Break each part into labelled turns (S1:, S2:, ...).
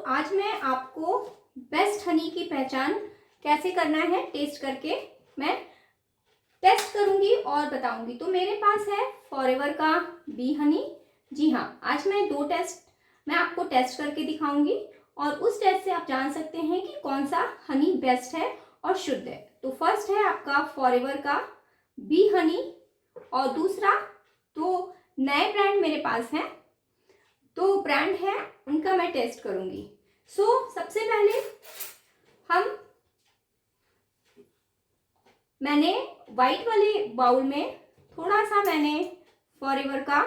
S1: आज मैं आपको बेस्ट हनी की पहचान कैसे करना है टेस्ट करके मैं टेस्ट करूंगी और बताऊंगी। तो मेरे पास है फॉरएवर का बी हनी। जी हाँ, आज मैं आपको टेस्ट करके दिखाऊंगी और उस टेस्ट से आप जान सकते हैं कि कौन सा हनी बेस्ट है और शुद्ध है। तो फर्स्ट है आपका फॉरएवर का बी हनी और दूसरा तो नए ब्रांड मेरे पास हैं, तो ब्रांड है उनका मैं टेस्ट करूंगी। सबसे पहले मैंने वाइट वाले बाउल में थोड़ा सा मैंने फॉरएवर का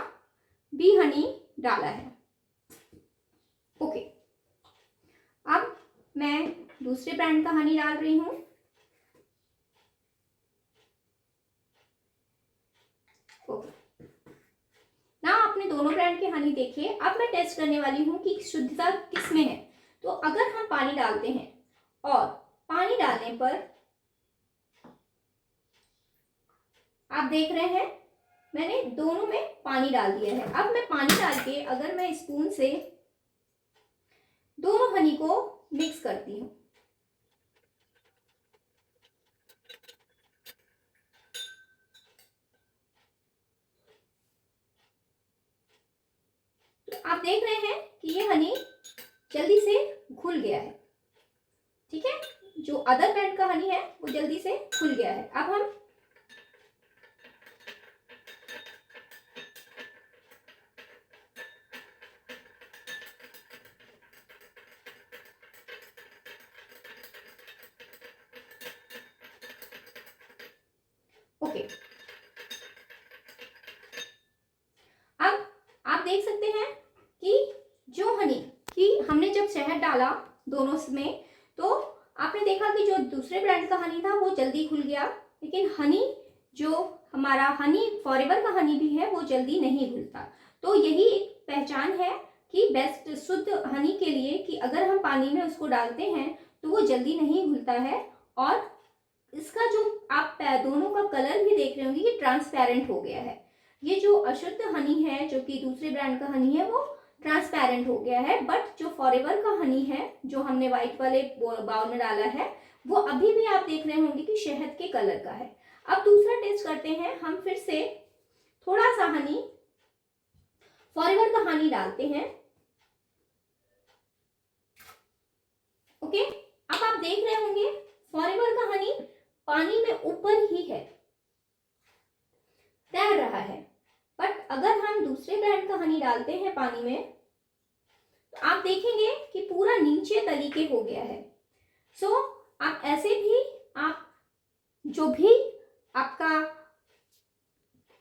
S1: बी हनी डाला है। ओके, अब मैं दूसरे ब्रांड का हनी डाल रही हूं। ओके, ना आपने दोनों ब्रांड के हनी देखे। अब मैं टेस्ट करने वाली हूं कि शुद्धता किस में है। तो अगर हम पानी डालते हैं और पानी डालने पर आप देख रहे हैं मैंने दोनों में पानी डाल दिया है। अब मैं पानी डाल के अगर मैं स्पून से दोनों हनी को मिक्स करती हूँ, तो आप देख रहे हैं कि ये हनी जल्दी से घुल गया है। ठीक है, जो अदर ब्रांड का हनी है वो जल्दी से घुल गया है। अब हम ओके, अब आप देख सकते हैं कि जो हनी कि हमने जब शहद डाला दोनों में, तो आपने देखा कि जो दूसरे ब्रांड का हनी था वो जल्दी घुल गया, लेकिन हनी जो हमारा हनी फॉरएवर का हनी भी है वो जल्दी नहीं घुलता। तो यही एक पहचान है कि बेस्ट शुद्ध हनी के लिए कि अगर हम पानी में उसको डालते हैं तो वो जल्दी नहीं घुलता है। और इसका जो आप दोनों का कलर भी देख रहे होंगे कि ट्रांसपेरेंट हो गया है। ये जो अशुद्ध हनी है, जो कि दूसरे ब्रांड का हनी है, वो ट्रांसपेरेंट हो गया है। बट जो फॉरएवर का हनी है जो हमने व्हाइट वाले बाउल में डाला है वो अभी भी आप देख रहे होंगे कि शहद के कलर का है। अब दूसरा टेस्ट करते हैं। हम फिर से थोड़ा सा हनी फॉरएवर का हनी डालते हैं। ओके, अब आप देख रहे होंगे फॉरएवर का हनी पानी में ऊपर ही है, तैर रहा है। बट अगर हम दूसरे ब्रांड का हनी डालते हैं पानी में तो आप देखेंगे कि पूरा नीचे तली के हो गया है। आप ऐसे भी आप जो भी आपका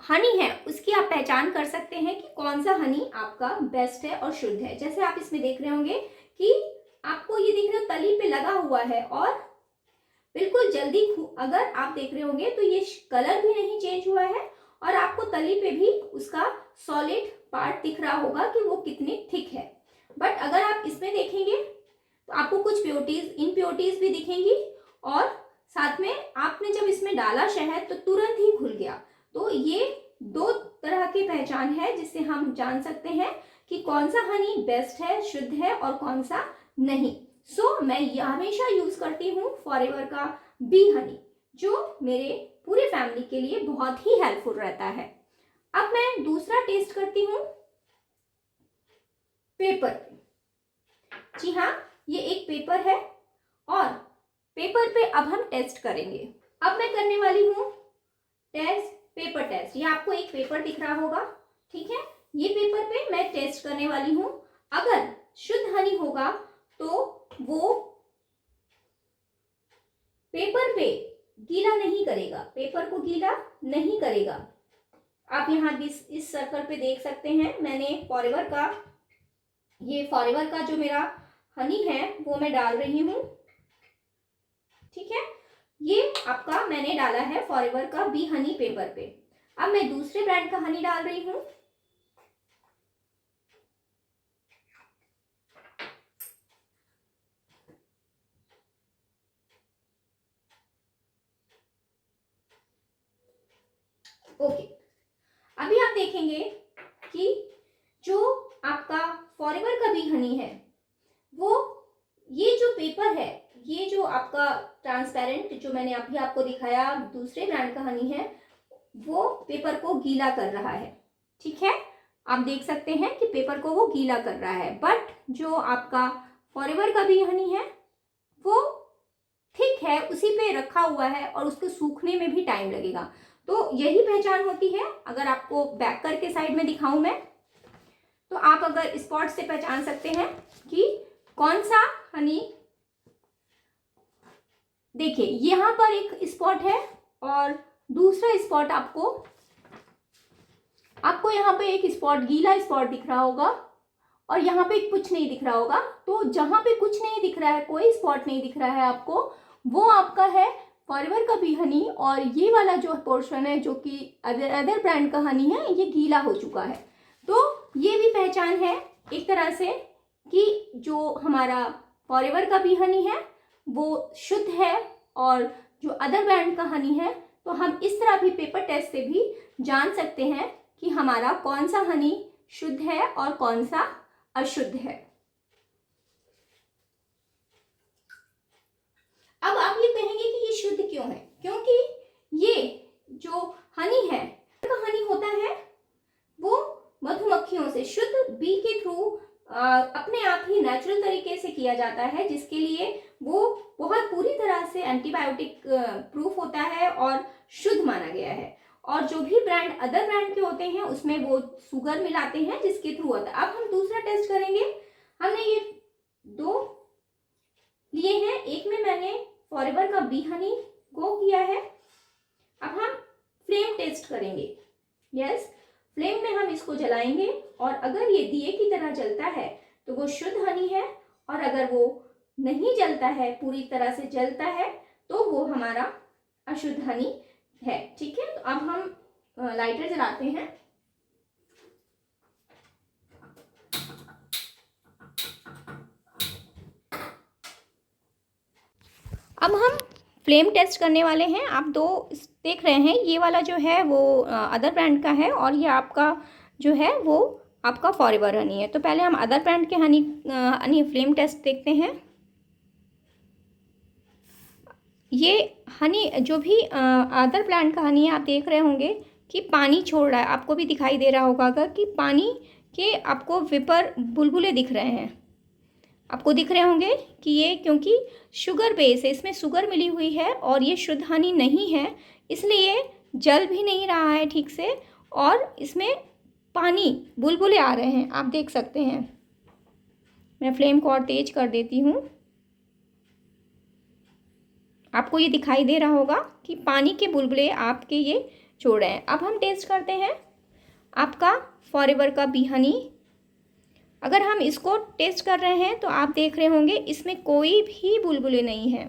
S1: हनी है उसकी आप पहचान कर सकते हैं कि कौन सा हनी आपका बेस्ट है और शुद्ध है। जैसे आप इसमें देख रहे होंगे कि आपको ये दिख रहा है तली पे लगा हुआ है और बिल्कुल जल्दी, अगर आप देख रहे होंगे तो ये कलर भी नहीं चेंज हुआ है और आपको तली पे भी उसका सॉलिड पार्ट दिख रहा होगा कि वो कितनी थिक है। बट अगर आप इसमें देखेंगे तो आपको कुछ इम्प्योरिटीज भी दिखेंगी और साथ में आपने जब इसमें डाला शहद तो तुरंत ही घुल गया। तो ये दो तरह की पहचान है जिससे हम जान सकते हैं कि कौन सा हनी बेस्ट है, शुद्ध है और कौन सा नहीं। मैं हमेशा यूज करती हूँ फॉरएवर का बी हनी, जो मेरे पूरे फैमिली के लिए बहुत ही हेल्पफुल रहता है। अब मैं दूसरा टेस्ट करती हूँ पेपर पे। जी हाँ, ये एक पेपर है और पेपर पे अब हम टेस्ट करेंगे। अब मैं करने वाली हूँ पेपर टेस्ट। ये आपको एक पेपर दिख रहा होगा, ठीक है। ये पेपर पे मैं टेस्ट करने वाली हूँ। अगर शुद्ध हनी होगा तो वो पेपर पे गीला नहीं करेगा, पेपर को गीला नहीं करेगा। आप यहाँ इस सर्कल पे देख सकते हैं मैंने फॉरएवर का जो मेरा हनी है वो मैं डाल रही हूँ, ठीक है। ये आपका मैंने डाला है फॉरएवर का बी हनी पेपर पे। अब मैं दूसरे ब्रांड का हनी डाल रही हूँ। ओके, अभी आप देखेंगे कि जो आपका फॉरएवर का बी हनी है वो ये जो पेपर है, ये जो आपका ट्रांसपेरेंट जो मैंने अभी आपको दिखाया दूसरे ब्रांड का हनी है, वो पेपर को गीला कर रहा है। ठीक है, आप देख सकते हैं कि पेपर को वो गीला कर रहा है। बट जो आपका फॉरएवर का भी हनी है वो थिक है, उसी पे रखा हुआ है और उसको सूखने में भी टाइम लगेगा। तो यही पहचान होती है। अगर आपको बैक करके साइड में दिखाऊं मैं, तो आप अगर स्पॉट से पहचान सकते हैं कि कौन सा हनी। देखिए यहाँ पर एक स्पॉट है और दूसरा स्पॉट आपको यहाँ पे एक स्पॉट, गीला स्पॉट दिख रहा होगा और यहाँ पे कुछ नहीं दिख रहा होगा। तो जहां पे कुछ नहीं दिख रहा है, कोई स्पॉट नहीं दिख रहा है आपको, वो आपका है फॉरएवर का भी हनी। और ये वाला जो पोर्शन है जो कि अदर ब्रांड का हनी है, ये गीला हो चुका है। तो ये भी पहचान है एक तरह से कि जो हमारा फॉरएवर का भी हनी है वो शुद्ध है और जो अदर ब्रांड का हनी है, तो हम इस तरह भी पेपर टेस्ट से भी जान सकते हैं कि हमारा कौन सा हनी शुद्ध है और कौन सा अशुद्ध है। अब आप ये कहेंगे कि ये शुद्ध क्यों है? क्योंकि ये जो हनी है, का हनी होता है वो मधुमक्खियों से शुद्ध बी के थ्रू अपने आप ही नेचुरल तरीके से किया जाता है, जिसके लिए वो बहुत पूरी तरह से एंटीबायोटिक प्रूफ होता है और शुद्ध माना गया है। और जो भी ब्रांड अदर ब्रांड के होते हैं उसमें वो शुगर मिलाते हैं जिसके थ्रू होता है। अब हम दूसरा टेस्ट करेंगे। हमने ये दो लिए हैं, एक में मैंने फॉरएवर का बी हनी को किया है। अब हम फ्लेम टेस्ट करेंगे। यस, फ्लेम में हम इसको जलाएंगे और अगर ये दिए की तरह जलता है तो वो शुद्ध हनी है, और अगर वो नहीं जलता है, पूरी तरह से जलता है, तो वो हमारा अशुद्ध हनी है। ठीक है, तो अब हम लाइटर जलाते हैं। अब हम फ्लेम टेस्ट करने वाले हैं। आप दो देख रहे हैं, ये वाला जो है वो अदर ब्रांड का है और ये आपका जो है वो आपका फॉरएवर हनी है। तो पहले हम अदर ब्रांड के हनी फ्लेम टेस्ट देखते हैं। ये हनी जो भी अदर ब्रांड का हनी है, आप देख रहे होंगे कि पानी छोड़ रहा है। आपको भी दिखाई दे रहा होगा अगर कि पानी के आपको वेपर बुलबुले दिख रहे हैं। आपको दिख रहे होंगे कि ये क्योंकि शुगर बेस है, इसमें शुगर मिली हुई है और ये शुद्ध हनी नहीं है, इसलिए जल भी नहीं रहा है ठीक से और इसमें पानी बुलबुले आ रहे हैं। आप देख सकते हैं। मैं फ्लेम को और तेज कर देती हूँ। आपको ये दिखाई दे रहा होगा कि पानी के बुलबुले आपके ये छोड़ रहे हैं। अब हम टेस्ट करते हैं आपका फॉरएवर का बी हनी। अगर हम इसको टेस्ट कर रहे हैं तो आप देख रहे होंगे इसमें कोई भी बुलबुले नहीं है।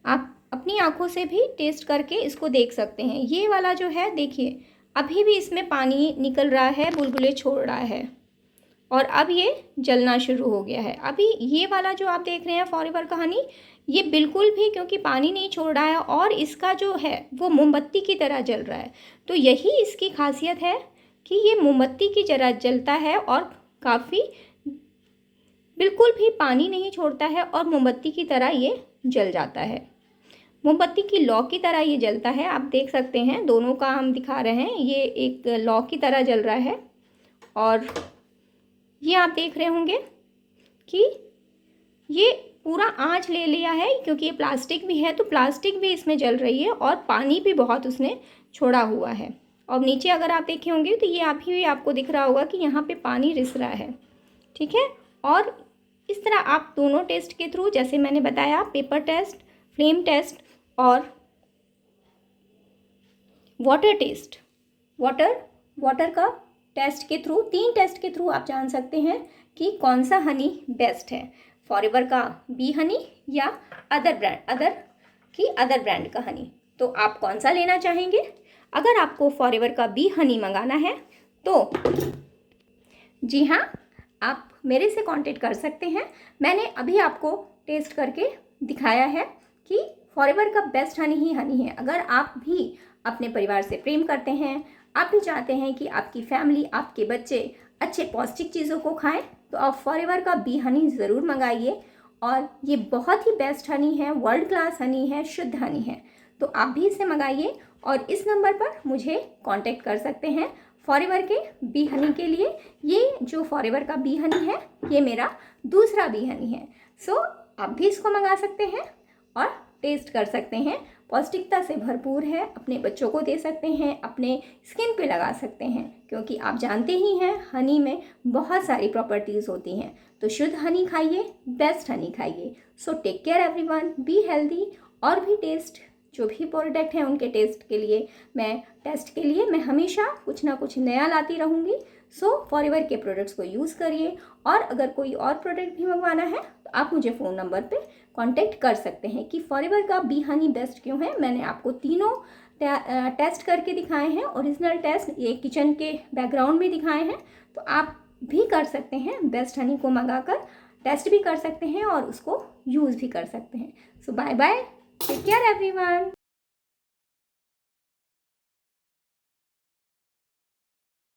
S1: आप अपनी आंखों से भी टेस्ट करके इसको देख सकते हैं। ये वाला जो है देखिए, अभी भी इसमें पानी निकल रहा है, बुलबुले छोड़ रहा है और अब ये जलना शुरू हो गया है। अभी ये वाला जो आप देख रहे हैं फॉरएवर का हनी, ये बिल्कुल भी क्योंकि पानी नहीं छोड़ रहा है और इसका जो है वो मोमबत्ती की तरह जल रहा है। तो यही इसकी खासियत है कि ये मोमबत्ती की तरह जलता है और काफ़ी बिल्कुल भी पानी नहीं छोड़ता है और मोमबत्ती की तरह ये जल जाता है। मोमबत्ती की लौ की तरह ये जलता है। आप देख सकते हैं, दोनों का हम दिखा रहे हैं, ये एक लौ की तरह जल रहा है। और ये आप देख रहे होंगे कि ये पूरा आंच ले लिया है, क्योंकि ये प्लास्टिक भी है तो प्लास्टिक भी इसमें जल रही है और पानी भी बहुत उसने छोड़ा हुआ है। और नीचे अगर आप देखे होंगे तो ये अभी भी आपको दिख रहा होगा कि यहाँ पे पानी रिस रहा है। ठीक है, और इस तरह आप दोनों टेस्ट के थ्रू, जैसे मैंने बताया, पेपर टेस्ट, फ्लेम टेस्ट और वाटर टेस्ट, वाटर का टेस्ट के थ्रू, 3 टेस्ट के थ्रू आप जान सकते हैं कि कौन सा हनी बेस्ट है, फॉरएवर का बी हनी या अदर ब्रांड का हनी। तो आप कौन सा लेना चाहेंगे? अगर आपको फॉरएवर का बी हनी मंगाना है तो जी हाँ, आप मेरे से कांटेक्ट कर सकते हैं। मैंने अभी आपको टेस्ट करके दिखाया है कि फॉरएवर का बेस्ट हनी ही हनी है। अगर आप भी अपने परिवार से प्रेम करते हैं, आप भी चाहते हैं कि आपकी फैमिली, आपके बच्चे अच्छे पौष्टिक चीज़ों को खाएं तो आप फॉरएवर का बी हनी ज़रूर मंगाइए। और ये बहुत ही बेस्ट हनी है, वर्ल्ड क्लास हनी है, शुद्ध हनी है। तो आप भी इसे मंगाइए और इस नंबर पर मुझे कांटेक्ट कर सकते हैं फॉरएवर के बी हनी के लिए। ये जो फॉरएवर का बी हनी है ये मेरा दूसरा बी हनी है। सो आप भी इसको मंगा सकते हैं और टेस्ट कर सकते हैं। पौष्टिकता से भरपूर है, अपने बच्चों को दे सकते हैं, अपने स्किन पे लगा सकते हैं, क्योंकि आप जानते ही हैं हनी में बहुत सारी प्रॉपर्टीज़ होती हैं। तो शुद्ध हनी खाइए, बेस्ट हनी खाइए। So take care everyone, be healthy. और भी टेस्ट जो भी प्रोडक्ट हैं उनके टेस्ट के लिए मैं हमेशा कुछ ना कुछ नया लाती रहूँगी। सो फॉरएवर के प्रोडक्ट्स को यूज़ करिए। और अगर कोई और प्रोडक्ट भी मंगवाना है तो आप मुझे फ़ोन नंबर पे कांटेक्ट कर सकते हैं कि फॉरएवर का बी हनी बेस्ट क्यों है। मैंने आपको तीनों टेस्ट करके दिखाए हैं, ओरिजिनल टेस्ट, ये किचन के बैकग्राउंड में दिखाए हैं। तो आप भी कर सकते हैं, बेस्ट हनी को मंगाकर टेस्ट भी कर सकते हैं और उसको यूज़ भी कर सकते हैं। So bye bye, take care everyone.